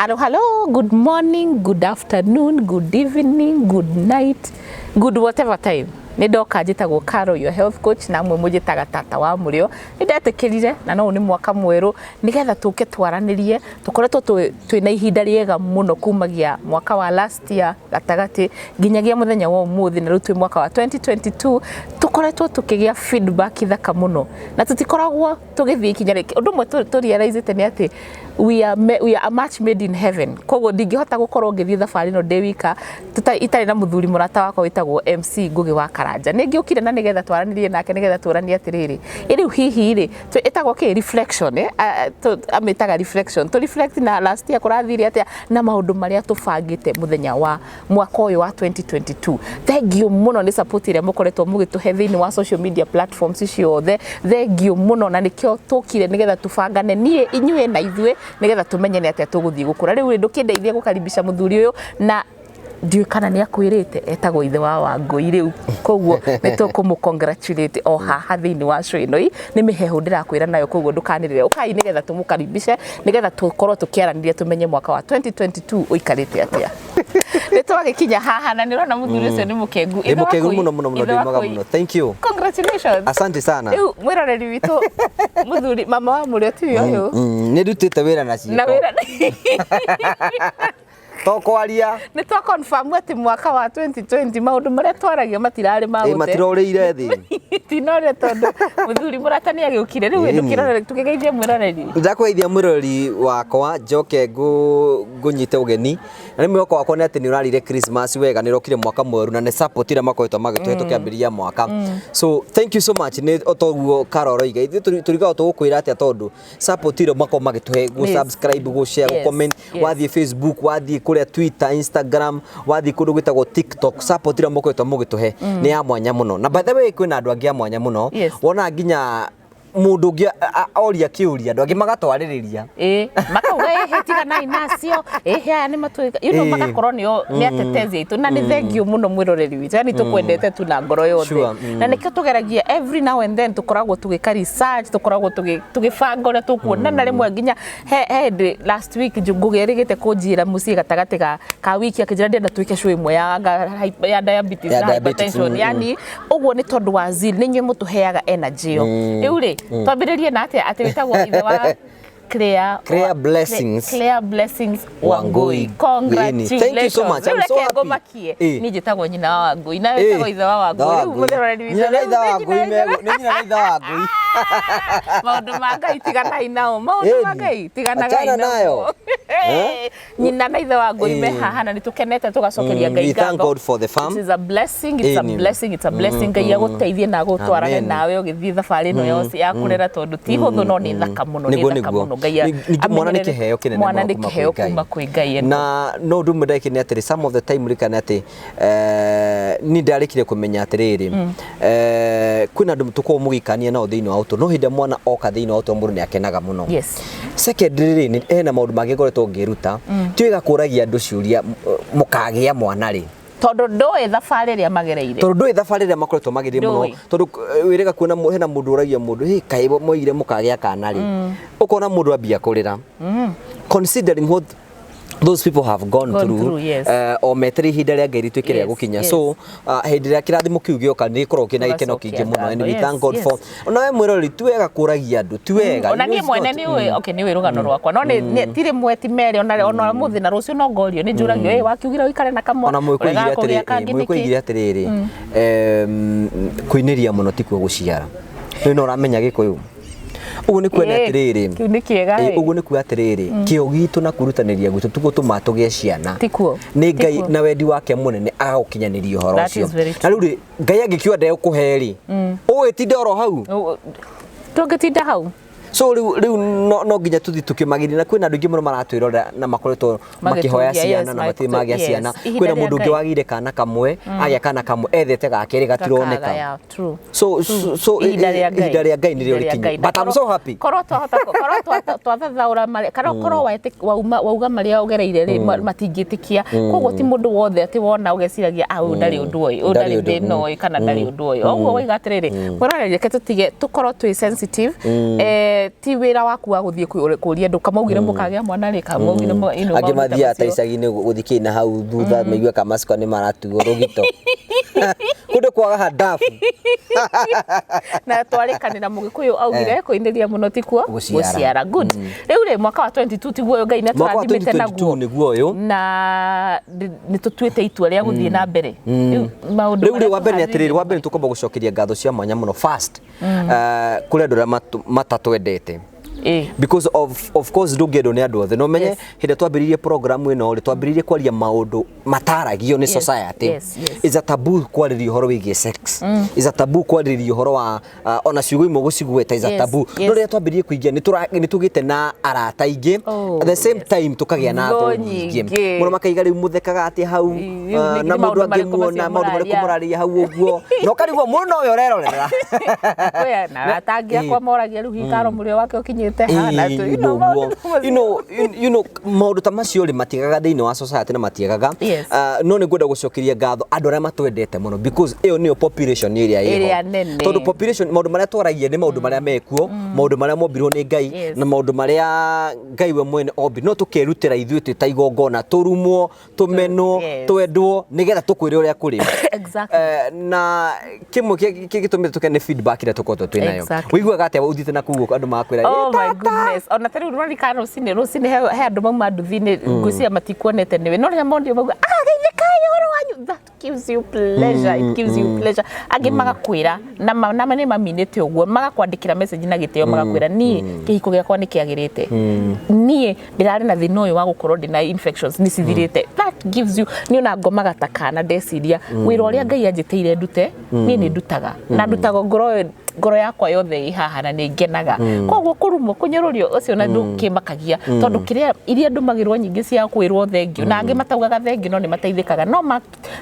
Hello, good morning, good afternoon, good evening, good night, good whatever time. Ndoka njitagwo Caro, your health coach, na mwe mujitaga tata wa murio. Nindetekirire na no ni mwaka mweru nigetha tuke twaranirie tukoretwo twina ihinda riega muno kumagia mwaka wa last year gatagati ginyagia muthenya wa umuthi na rutwe mwaka wa 2022 tukoretwo tukigia feedback ithaka muno na tutikoragwo tugithii ikinya riki undu mwe turiaraizite ni ati we are a match made in heaven. Koguo ndingihota gukorwo ngithii thabari no ndewika itari na muthuri murata wakwa witagwo MC Ngugi wa Karanja. Ningiukire na nigetha twaranirie nake nigetha turanie atiriri iri hihi ri itagwo ki reflection amitaga reflection to reflect na last year kurathire atia na maundu maria tubangite muthenya wa mwaka uyu wa 2022. Thank you muno ni support iria mukoretwo mugituhe thiini wa social media platforms ciothe. Thank you muno na nikio tukire nigetha tubangane nie inyue na ithue nigetha tumenye ni atia tuguthii gukura. Riu ndukindeithia gukaribisha muthuri uyu na ndiwe kana ni akwirite etagwo ithe wa Wangui riu koguo nitukumu congratulate o haha thiini wa show ino ni mihehu ndirakwira nayo koguo ndukanirire ukai nigetha tumukaribishe nigetha tukorwo tukiaraniria tumenye mwaka wa 2022 uikarite atia. Nitwagikinya haha na nirona muthuri ucio ni mukengu ithe mukengu muno ndimaga muno. Thank you, congratulations, asante sana. Riu mwiroreri witu muthuri mama wa murio ti uyu ni rutite wira na ciiko na wira tokwaria ni to confirm ati mwaka wa 2020 maundu maria twaragia matirari ma gute matirorire thi tinore tondu muthuri muratani agiukire riu ndukirorere tukigeithia mwiroreri ndakweithia mwiroreri wakwa njoke ngunyite ugeni na ni mwaka wakwa ni ati ni urarire Christmas wega ni rokire mwaka mweru na ni support ira makoitwo magituhe tukiambiria mwaka. So thank you so much ni otoguo Caro iga turiga tugukwira ati tondu support ira mako magituhe go subscribe go share go comment wathie Facebook wathie kuria Twitter Instagram wathie kundu gwitagwo TikTok support ira makoitwo mugituhe ni ya mwanya muno na by the way kwina andu angi ya mwanya muno wona nginya mundu ngi oria kiuria andu angi magatwaririria makauga hetiga na inacio haya ni matuika magakorwo ni atetezi itu na ni thank you muno mwiroreri witu yani tukwendete tu na ngoro yothe na nikio tugeragia every now and then tukoragwo tugika research tukoragwo tugibanga uria tukuona na rimwe nginya last week Ngugi erigite kunjira muci gatagati ka wiki akijira ndenda tuike show imwe ya diabetes na hypertension yani uguo ni tondu wa zeal ni nywe mutuheaga energy yo riu ri twambiririe na ati witagwo ithe wa Clear blessings Wangui. Congratulations. Thank you so much. I'm so happy. Ni jitagwo nyina wa Wangui na witagwo ithe wa Wangui. Riu muthoreri nyina ithe wa Wangui nyina ithe wa Wangui. Maundu magai tiganai nao. Maundu magai tiganagai nao. Nyina na ithe wa Wangui me haha na nitukenete tugacokeria Ngai ngatho. Thank God for the farm. It's a blessing, it's a blessing. Ngai agũteithie na gũtwarane nawe ũgĩthiĩ thabarĩ ĩno yose ya kũrera tondu ti hũthũ no ni thaka muno ni thaka muno. Mwana ni kiheo kinene kuma kwĩ Ngai na no ndu mudai kini atiri some of the time rikana ati ni ndarikire kumenya atiriri kwina ndu tuko mugikania na thiini wa auto no hinde mwana oka thiini wa auto mundu ni akenaga muno. Secondary ni ena maundu mangigoretwo ngiruta tiga kuragia andu ciuria mukagia mwana ri tondu ndoe thabari ria magereire makoretwo magereire muno tondu wirega kuona hena mundu uragia mundu kai moire mukagia kana ri ukona mundu ambia kurira considering what those people have gone through o metri hida ria ngeri twikire gukinya so hindi ria kirathimo kiu gioka ni korwo kina gikeno kingi muno and we thank God for ona we mwirori tuwega kuragia andu tuwega ona nie mwene ni we okay ni we rugano rwakwa no ni tire mweti mere ona muthi na rucio no ngorio ni njuragio wakiugira uikare na kamwe ona mwikuigire atiriri kuiniria muno tikuo guciara ni no ramenya gikuyu ugu ni kwenda atiriri kiu ni kiega ugu ni ku atiriri kio gitu na kurutaniria gwitu tugutumaa tugie ciana tikuo ni Ngai na wendi wake munene agagukinyaniria horo ucio na riu Ngai angikiwa nde ukuheri ugitinda oro hau tungitinda hau so riu no nginya tuthi tukimagiri na kwina andu ingi muno maratwirora na makoretwo makihoya ciana na mati magia ciana kwina mundu ungi wagire kana kamwe agia kana kamwe ethete gakeri gatironeka so ihinda ria Ngai ni rio rikinyi but I'm so happy korwo twathathaura mari kana korwo wauga maria ugereire matingitikia koguo ti mundu wothe ati wona ugeciragia au ndari undu uyu ndari thino kana ndari undu uyu oguo waiga atiriri mwiroreri reke tutige tukorwo twi sensitive ti wira waku wa guthie kuria ndu kamaugire mukagea mwana ri kamaugire agimathia ta icagi-ini guthiki na hau thutha maigua kamasiko ni maratugo rugito kundu kwaga hadafu na twarikanira mugikuyu augire kuindiria muno tikuo guciara good riu ri mwaka wa 22 tiguo Ngai na turathimite naguo niguo uyu na ni tutuite itua ria guthie na mbere riu ri wa mbere ni atiriri wa mbere tukomba gucokeria ngatho cia mwanya muno first kuri andu aria matatwendete because of course ndungendo ni andu othe no menye hinde twambiririe program ino ri twambiririe kwaria maundu mataragio ni society is a taboo kwariria uhoro wigie sex is a taboo kwariria uhoro wa ona ciugo imwe gucigueta is a taboo no ri twambiririe kuingia ni tugite na arata ingi at the same time tukagia na andu nyingi muno makaiga riu muthekaga ati hau na mundu angimuona maundu mariku murariria hau uguo no karigwo muno uyo rerorera we na atangia kwa moragia riu hikaro murio wake ukinyite you know maundu ta macio ri matigaga thiini wa society na matigaga no ni ngwenda gucokeria ngatho andu aria matwendete muno because iyo niyo population area iho tondu population maundu maria twaragia ni maundu maria mekuo maundu maria mombirwo ni Ngai na maundu maria Ngai we mwene ombi no tukerutira ithuĩ twĩ ta igongona turumwo tumenwo twendwo nigetha tukwire uria kuri na kimwe gitumire tukene feedback ira tukoto twinayo wiguaga atia uthite na kuguo andu makwira my goodness ona tari urari kana rusini he andu mauma nduthini ngucia matikuonete niwe no ria mondio mauga geithikayo horo wanyu that gives you pleasure it gives you pleasure agi magakwira na mane maminete uguo magakwandikira message na giteo magakwira ni kihiko giakwa ni kiagirite nie ndirari na thino uyu wa gukorwo ndina infections ni cithirite that gives you ni ona ngoma gatakana ndeciria wira uria Ngai anjiteire ndute ni ndutaga na ndutaga ngoro yakwa yothe ihaha na ni ngenaga koguo kurumo kunyerurio ucio na ndukimakagia tondu kiria iria ndumagirwo nyingi cia kwirwo thengio na angi mataugaga thengio no ni mateithikaga no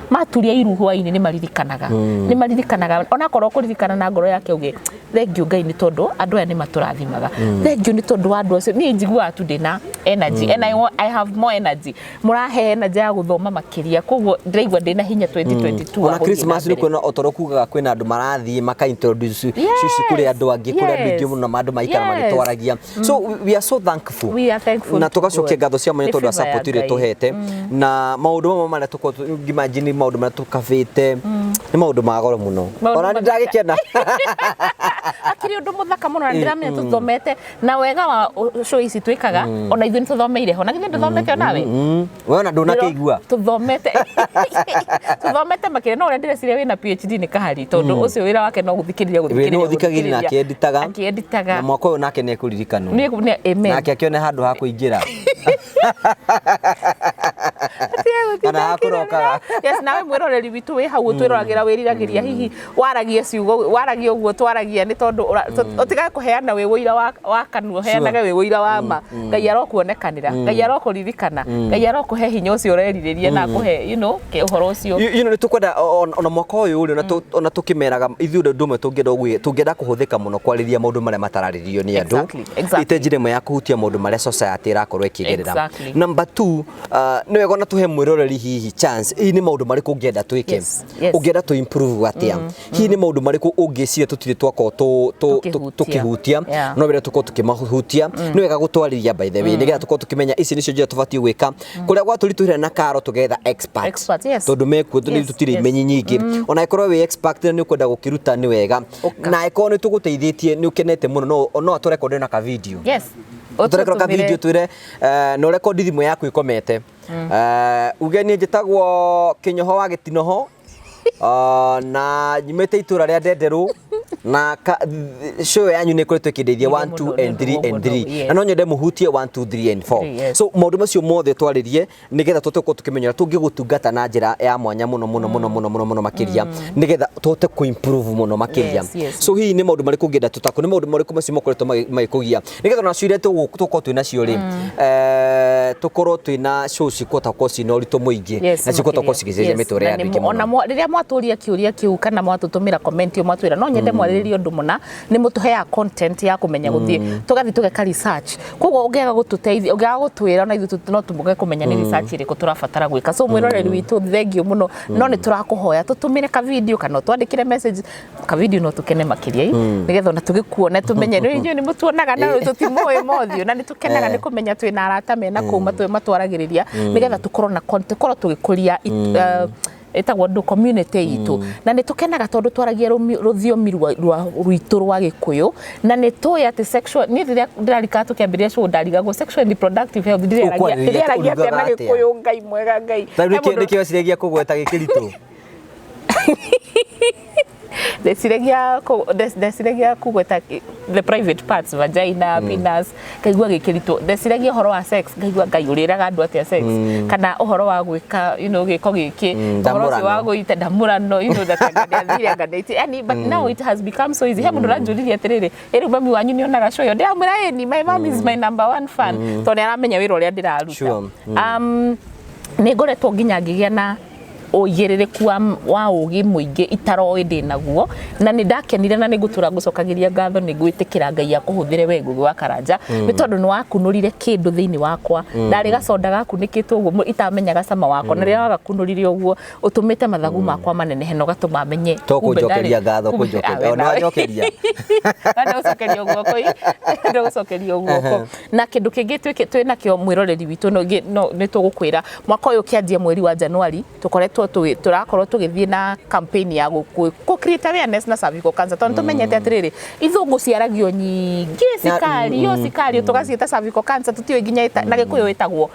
maturia iruhwa-ini ni maririkanaga ona korwo kuririkana na ngoro yake uge thengio Ngai ni tondu andu aya ni maturathimaga thengio ni tondu andu acio ni njiguaga tu ndina energy and I have more energy murahe energy ya guthoma makiria koguo ndiraigua ndina hinya 2022 ona Christmas ni kwena otorokugaga kwena andu marathie maka introduce sisi kuri andu angi kuri andu ingi muno mandu maikara magitwaragia so we are so thankful na tugacokia ngatho cia mwanya tondu support ire tuhete na maundu mamwe maria tuko imagine maundu maria tukavite ni maundu magoro muno ona ndagikena akiri undu muthaka muno na ndiramenya tuthomete na wega wa show ici twikaga ona ithu nituthomeire ho na githe nduthomete onawe we ona ndunakigua tuthomete makire no ndireciria wina PhD ni kahari tondu ucio wira wake no guthikiriria no thikagiri na akieditaga na mwako uyu nake ne kuririkano nake akione handu ha kuingira kana hakurokaga yes nawe mwiroreri witu wi hau twirораgira wiriragiria hihi waragia ciugo waragia uguo twaragia ni tondu utigae kuheana wi wira wa kanua heanaga wi wira wa ma Ngai arokuonekanira Ngai arokuririkana Ngai arokuhe hinya ucio ureriririe na kuhe you know ke uhoro ucio ni tukwenda ona mwaka uyu ri ona tukimeraga ithuĩ ndumwe tungenda kuhuthika muno kwariria maundu maria matararirio ni andu itenjire mo ya kuhutia maundu maria society irakorwo ikigerera number 2 ni wega na tuhe mwiroreri hihi chance ni maundu mariku ngenda twike ungenda tu improve atia hihi ni maundu mariku ungiciria tutire twako tukihutia no wira tuko tukimahutia ni wega gutwariria by the way nigetha tuko tukimenya ici nicio njira tubatie gwika kuria gwatulituhira na karo together expert tondu mekuo tutire imenyi nyingi ona ikorwo wi expert ni ukwenda gukiruta ni wega na ikorwo ni tuguteithĩtie ni ukenete muno no aturekode na ka video uturekode ka video twire no record thimũ yaku ikomete ugeni njitagwo Kinyoho wa Gitinoho na nyimete itura ria Ndenderu na show yanyu ni kuretwe kindeithia 1 2 and 3 and 3 na no nyende muhutie 1 2 3 and 4 so maundu macio mothe twaririe nigetha tutuko tukimenyera tungigutungata na njira ya mwanya muno makiria nigetha tuhote ku improve muno makiria so hii ni maundu mariku ngenda tutako ni maundu mariku macio makoretwo magikugia nigetha na ciire tuko twina cio ri tukorwo twina show cikota ko cina uritu muingi na cikota ko cigiceria miture ya ndiki ona riria mwaturia kiuria kiu kana mwatutumira comment yo mwatwira no nyende twarĩrĩria ũndũ mũna nĩ mũtũheaga content ya kũmenya gũthiĩ tũgathiĩ tũgeka research koguo ũngĩaga gũtũteithia ũngĩaga gũtwĩra na ithuĩ no tũmoge kũmenya nĩ research ĩrĩkũ tũrabatara gwĩka so mwĩroreri witũ thengiũ mũno no nĩ tũrakũhoya tũtũmĩre ka video kana twandĩkĩre message ka video no tũkene makĩria nĩgetha ona tũgĩkuona tũmenye nĩ mũtuonaga na tũtimũĩ mothiũ na nĩ tũkenaga nĩ kũmenya twĩna arata mena kũu matwaragĩrĩria nĩgetha tũkorwo na content korwo tũgĩkũria etagwo ndũ community itũ na nĩ tũkenaga tondũ twaragia rũthiomi rwitũ rwa Gĩkũyũ na nĩ tũĩ atĩ sexual nĩ rĩrĩa ndĩrarika tũkĩambĩrĩria show ndarigagwo sexual reproductive health ndĩraragia atĩa na Gĩkũyũ Ngai mwega Ngai nĩkĩo ciregia kũgweta gĩkĩritũ Desiragia kugweta the private parts vagina penis kaigua gĩkĩritũ desiragia ũhoro wa sex kaigua Ngai ũrĩraga andũ atĩa sex kana ũhoro wa gwĩka gĩko gĩkĩ ũhoro ũcio wa gũita ndamũrano that but now it has become so easy he mũndũ ranjũririe atĩrĩrĩ rĩu mami wanyu nĩ onaga show ĩyo ndĩramwĩra ni my mom is my number one fan tondũ nĩ aramenya wĩra ũrĩa ndĩraruta nĩ ngoretwo nginya ngĩgĩa na ũigĩrĩrĩku wa ũgĩ mũingĩ itaroĩ ndĩnaguo na nĩ ndakenire na nĩ ngũtũra ngũcokagĩria ngatho nĩ ngwĩtĩkĩra Ngai akũhũthĩre we Ngugi wa Karanja nĩ tondũ nĩ wakunũrire kĩndũ thĩinĩ wakwa ndarĩ gaconda gakunĩkĩtwo ũguo itamenyaga cama wakwa na rĩrĩa wagakunũrire ũguo ũtũmĩte mathagu makwa manenehe na ũgatũma menye tũkũnjokeria ngatho kũnjokeria ona njokeria ndũgũcokeria guoko na kĩndũ kĩngĩ twĩnakĩo mwĩroreri witũ nĩ tũgũkwĩra mwaka ũyũ kĩanjia mweri wa Januari tũkoretwo tũrakorwo tũgĩthiĩ na campaign ya create awareness na cervical cancer tondũ tũmenyete atĩrĩrĩ ithũngũ ciaragio nyingĩ cikario tũgaciĩta cervical cancer tũtiũĩ nginya na Gĩkũyũ ĩtagwo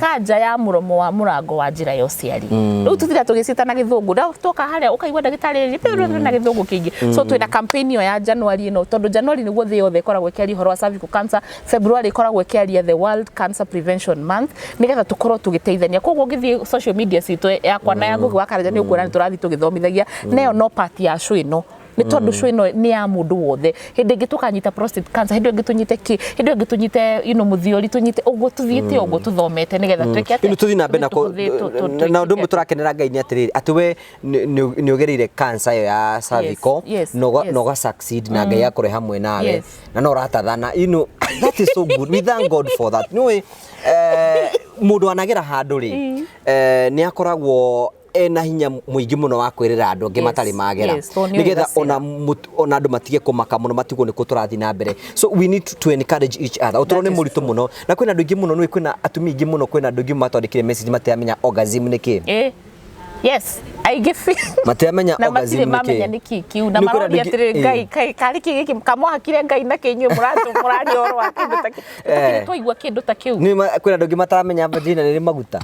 kanja ya mũromo wa mũrango wa njĩra ya ũciari rĩu tũtira tũgĩciĩta na Gĩthũngũ tũka harĩa ũkaigua ndagĩtarĩ na Gĩthũngũ kĩingĩ so twĩna campaign ĩyo ya January ĩno tondũ January nĩguo thĩ yothe ĩkoragwo ĩkĩaria ũhoro wa cervical cancer February ĩkoragwo ĩkĩaria the World Cancer Prevention Month nĩgetha tũkorwo tũgĩteithania koguo ũgĩthiĩ social media citũ yakwa na ya Ngugi wa Karanja nĩ ũkuona nĩ tũrathiĩ tũgĩthomithagia nayo no part ya show ĩno nĩ tondũ show ĩno nĩ ya mũndũ wothe hĩndĩ ĩngĩ tũkanyita prostate cancer hĩndĩ ĩngĩ tũnyite hĩndĩ ĩngĩ tũnyite mũthiori tũnyite ũguo tũthiĩte ũguo tũthomete nĩgetha twĩke atĩ tũthiĩ na mbere na ũndũ ũmwe tũrakenera Ngai nĩ atĩrĩrĩ atĩ we nĩ ũgereire cancer ĩyo ya cervical na ũga succeed na Ngai akũre hamwe nawe na no ũratathana that is so good we thank God for that nĩũĩ mũndũ anagera handũ rĩ nĩ akoragwo ena hinya mũingĩ mũno wa kwĩrĩra andũ angĩ matarĩ magera nĩgetha ona andũ matige kũmaka mũno matigwo nĩ kũ tũrathiĩ na mbere so we need to encourage each other ũtũro nĩ mũritũ mũno na kwĩna andũ aingĩ mũno nĩ kwĩna atumia aingĩ mũno kwĩna andũ aingĩ matwandĩkĩre message matiramenya orgasm nĩ kĩ yes aingĩ matiramenya orgasm nĩ kĩ na mamenya nĩ kikiu na maroria atĩrĩrĩ Ngai karĩ gĩkĩ kamwahakire Ngai na kĩnyuĩ mũrari oro wa kĩndũ ta kĩu twaigua kĩndũ ta kĩu kwĩna andũ aingĩ mataramenya vagina nĩ maguta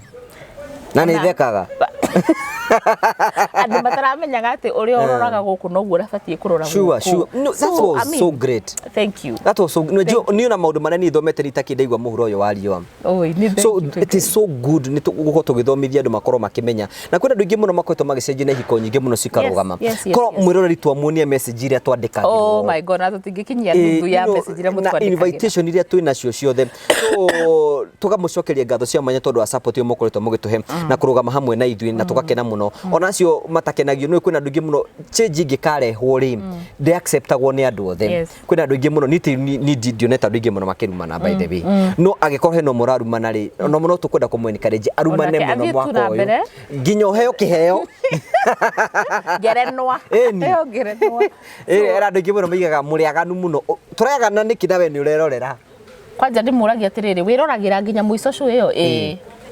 na nĩ thekaga andũ mataramenyaga atĩ ũrĩa ũroraga gũkũ noguo ũrabatiĩ kũrora gũkũ sure no that was so great thank you that was so niĩ na maũndũ marĩa niĩ thomete itakĩndaigua mũhuro ũyũ wa riũa so it is so good nĩ tũgũkorwo tũgĩthomithia andũ makorwo makĩmenya na kwĩna andũ aingĩ mũno makoretwo magĩcenjia na ihiko nyingĩ mũno cikarũgama korwo mwĩroreri twamuonie message iria twandĩkagĩrwo oh my god na tũtingĩkinyia nuthu ya message iria mũtwandĩkagĩra na invitation iria twĩ nacio ciothe so tũkamũcokeria ngatho cia mwanya tondũ wa support ĩyo mũkoretwo mũgĩtũhe na kũrũgama hamwe na ithuĩ na tũgakena mũno onacio matakenagio nĩ kwĩna andũ aingĩ mũno change ingĩkarehwo rĩ ndĩ acceptagwo nĩ andũ othe kwĩna andũ aingĩ mũno nĩ ndioneta andũ aingĩ mũno makĩrumana by the way no agĩkorwo hena mũrarumana rĩ no mũno tũkwenda kũmwencourage arumane mũno mwaka ũyũ nginya ũheo kĩheo ngerenwa era andũ aingĩ mũno maigaga mũrĩaganu mũno tũragana nĩkĩ nawe nĩ ũrerorera kwanja ndĩmũragia atĩrĩrĩ wĩroragĩra nginya mũico show ĩyo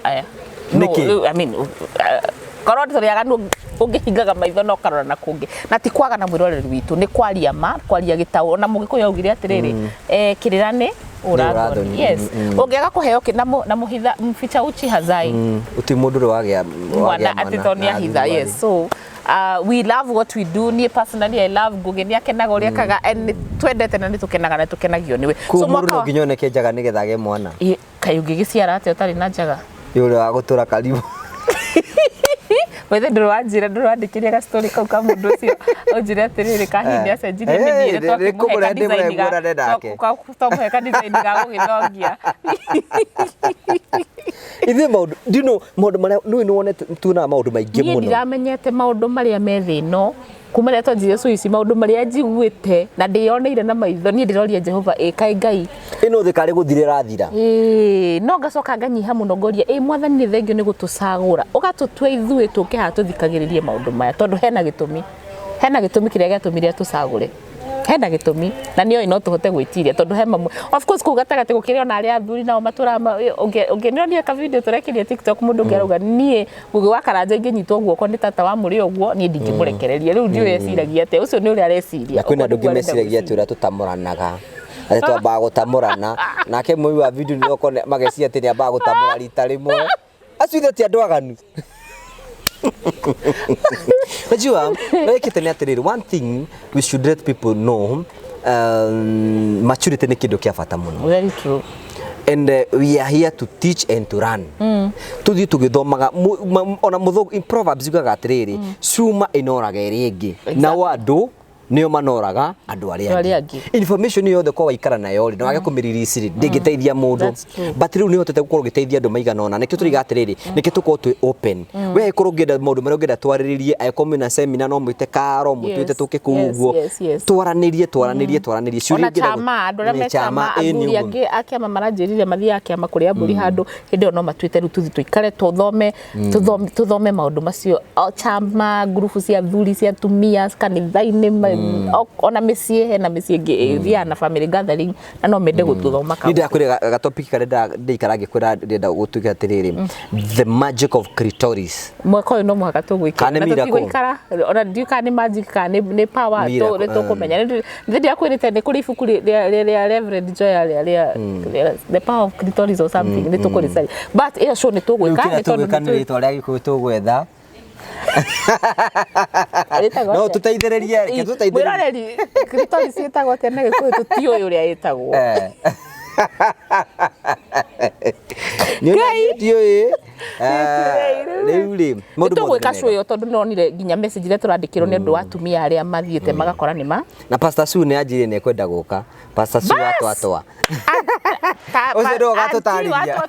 aya nĩkĩ I mean korwo tũrĩaganu ũngĩhingaga maitho no karora na kũngĩ na ti kwaga na mwĩroreri witũ nĩ kwaria gĩtaũ na Mũgĩkũyũ augire atĩrĩrĩ kĩrĩra nĩ ũrathoni yes ũngĩaga kũheo na mũhitha mficha uchi hazai uti mũndũ ũrĩ wagĩa mwana atitonia hitha yes so we love what we do niĩ personally I love Ngugi nĩ akenaga ũrĩa kaga and twendete na nĩ tũkenaga na tũkenagio nĩwe so mũndũ nginya oneke njaga nĩgetha agĩe mwana kaĩ ũngĩgĩciara atĩa ũtarĩ na njaga yũrĩ wa gũtũra karibu wethe ndũrandĩkĩria ga story kau ka mũndũ ũcio ũnjĩre atĩrĩrĩ kahinda acenjirie mĩthiĩre twakĩmũhe ka design ga gũgĩthongia ithe maũndũ maũndũ marĩa nĩ wonete tuonaga maũndũ maingĩ mũno niĩ ndiramenyete maũndũ marĩa me thĩ ĩno kuma rä twanjire Yesu ici maundu maria njiguite na ndioneire na maitho nie ndiroria Jehova kai Ngai ino thikari guthirira thira no ngacoka nganyiha muno ngoria mwathani ni thengio ni gutucagura ugatutua ithuĩ tukiha tuthikagiririe maundu maya tondu hena gitumi kiria giatumire tucagure hena gitumi na nio ino tuhote gwitiria tondu he mamwe of course kugatagate gukire ona ari athuri nao matura ungenionia ka video turekirie TikTok mundu ngeruga nie Ngugi wa Karanja inginyitwo guoko ni tata wa muri ogwo ni ndingimurekereria riu ndio yeciragia ate ucio ni uri areciria na kwina ndugi meciragia ati ura tutamuranaga ati twamba gutamurana nake mwi wa video ni okone magecia ati ni amba gutamura rita rimwe acio itheti andu aganu Najua, one thing we should let people know, maturity ni kitu kia fata muno. Very true. And we are here to teach and to run. Tuthi tugithomaga ona mutho in Proverbs yugaga atiriri, cuma inoraga iri ingi. Na wandu nio manoraga andu aria angi. Information yothe kwa waikara nayo ri wage kumiririciri ndingiteithia mundu. But riu nihotete gukorwo giteithia andu maigana ona nikio turiga atiriri nikio tukorwo twi open. We ikorwo ngenda maundu maria ngenda twariririe aikomwe na seminar no mwite karo mutwite tukikuguo twaranirie ciuria ngenda andu aria mechama athuri angi akiama maranjirire mathii akiama kuria mburi handu hindi no matwite riu tuthi tuikare tuthome maundu macio chama group cia athuri cia atumia kanitha-ini ona micie hena micie ngi na family gathering na no mende gututhoma ka ndio akwire ga topic kare ndikarange kwira ndenda gutuga atiriri the magic of clitoris mwako no muhaka tugwikara na tutigwikara ona ndiuka ni magic ka ni power to kumenya ndi akwirite ni kuri ibuku ria Reverend Joy the power of clitoris or something ni tukurisari but iyo show ni tugwikara ni tondu kanirito ria gikuyu tugwetha no tuteithiririe mwiroreri clitoris itagwo tene gikuyu tutio uria itagwo ngai riu mundu gwika show yo tondu nonire nginya message ile turandikirwo ni andu wa atumia aria mathiete magakora nima na Pastor Su ni anjire ni kwenda guka Pastor Su atwa ucio ndo gatutariria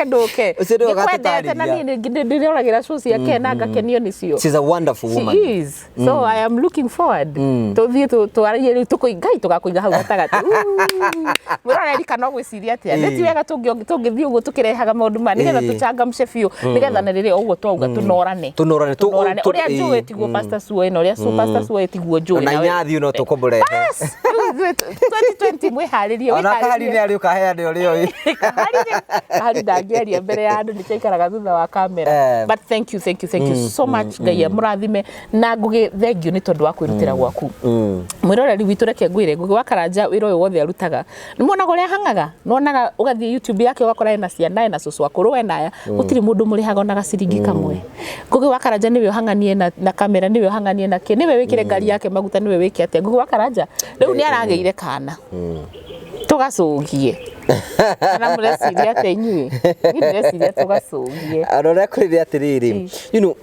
nduke nikwendete na ni ndiragira show cia kena ngakenio nicio. She's a wonderful woman. She is. So I am looking forward to twararie tukuingai tugakuinga hau gatagati murareri kana gwiciria atia neti wega tungithii uguo tukirehaga maundu ma nigetha tuchangamshe biu nigetha na riri uguo twauga tunorane uria njui tiguo Pastor Su ino uria Pastor Su tiguo njui na nyathi no tukomurehe 2020 mwiharirie ona kahari ni ari ukahe andu rio kahari ndangiaria mbere ya andu nichaikaraga thutha wa kamera but thank you so much Ngai murathime na Ngugi thank you ni tondu wa kwirutira gwaku mwiroreri witu reke ngwire Ngugi wa Karanja wira uyu wothe arutaga ni muonaga uria hangaga nonaga ugathie YouTube yake ugakora ena ciana na susu akuru enaya gutiri mundu murihaga ona gaciringi kamwe Ngugi wa Karanja niwe hanganie na kamera niwe hanganie na ke niwe wikire ngari yake maguta niwe wiki atia Ngugi wa Karanja riu ni arageire kana tugacugie kana mureciria ate inyui ndĩreciria tugacugie arora kuri atiriri you know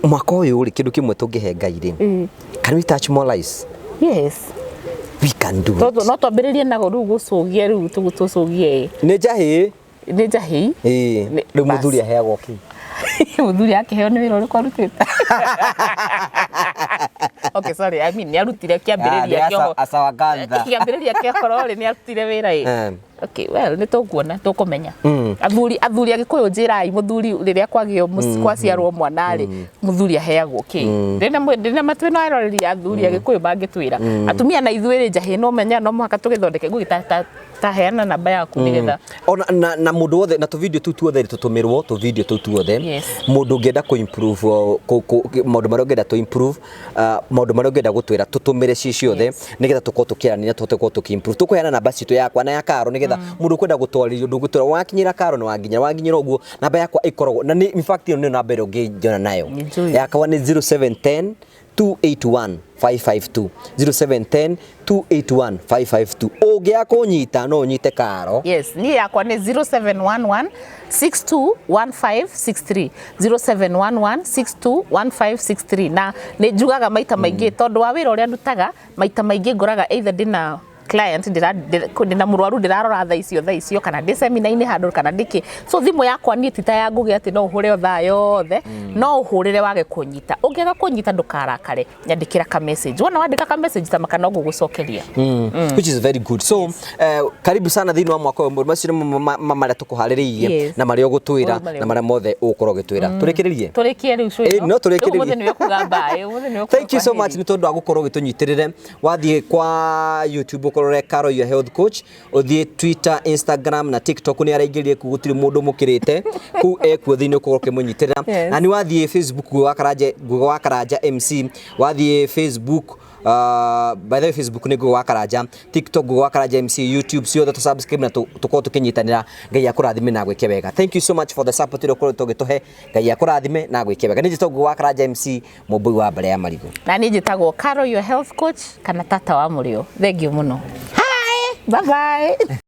mwako uyu ri kindu kimwe tungihe Ngai ri can we touch more lives? Yes, we can do it. No twambiririe na ru gucugie ru tugucugie ni jahi ru muthuri aheagwo ki muthuri akiheo ni wira uriku arutite okay sorry I mean ni arutire kiambiriria kio asawaganda kiambiriria kio korori ni arutire wira okay well ni tukuona tukumenya athuri agikuyu njirai muthuri riria kwagio kwaciarwo mwana ri muthuri aheagwo ki ndina matwe no aroreria athuri agikuyu mangitwira atumia na ithuiri njahi no menya no muhaka tugithondeke ngugita taheana namba yaku nigetha ona na mundu wothe na tu video tuothe tutumirwo tu video tuothe mundu ngenda ku improve maundu maria ngenda tu improve maundu maria ngenda gutwira tutumire ciothe nigetha tukorwo tukirania tukorwo tukimprove tukuheana namba citu yakwa na ya Karo nigetha mundu kwenda gutwarithio ndugutwira wakinyira Karo ni waginyira uguo namba yakwa ikoragwo na ni in fact ni namba ĩrĩa ũngĩnjona nayo yakwa ni 0710 281 552 0710 281 552 ungia kunyita no nyite Karo. Yes, ni yakwa ni 0711 621563 0711 621563 na ni njugaga maita maingi tondu wa wira uria ndutaga maita maingi ngoraga either ndina client ndina murwaru ndirarora thaa icio kana ndi seminar-ini handu kana ndiki so thimu yakwa ni tita ya Ngugi ati no uhure thaa yothe no uhurire wage kunyita ungiaga kunyita ndukarakare nyandikira ka message wona wandika ka message ta makana gugucokeria which is very good. So karibu sana thini wa mwaka umwe macio mamaria tukuhaririirie na maria gutwira na maria mothe ukorwo gitwira turikie riu sho no turikie mothe ni kugamba thank you so much ni tondu agukorwo gitunyitirire wathie kwa YouTube ukorore Karo your health coach uthie Twitter Instagram na TikTok ni araingiririe kugutiri mundu mukirite ku ekuo thini ukorwo kimunyitirira na ni wathie Facebook Ngugi wa Karanja MC wathie Facebook by the way Facebook ni Ngugi wa Karanja TikTok Ngugi wa Karanja MC YouTube ciothe tu subscribe na tukorwo tukinyitanira Ngai akurathime na gwike wega. Thank you so much for the support iro korwo tugituhe Ngai akurathime na gwike wega. Ni njitagwo Ngugi wa Karanja MC mubui wa mbere ya marigo na ni njitagwo Karo your health coach kana tata wa murio. Thank you muno. Hi, bye bye.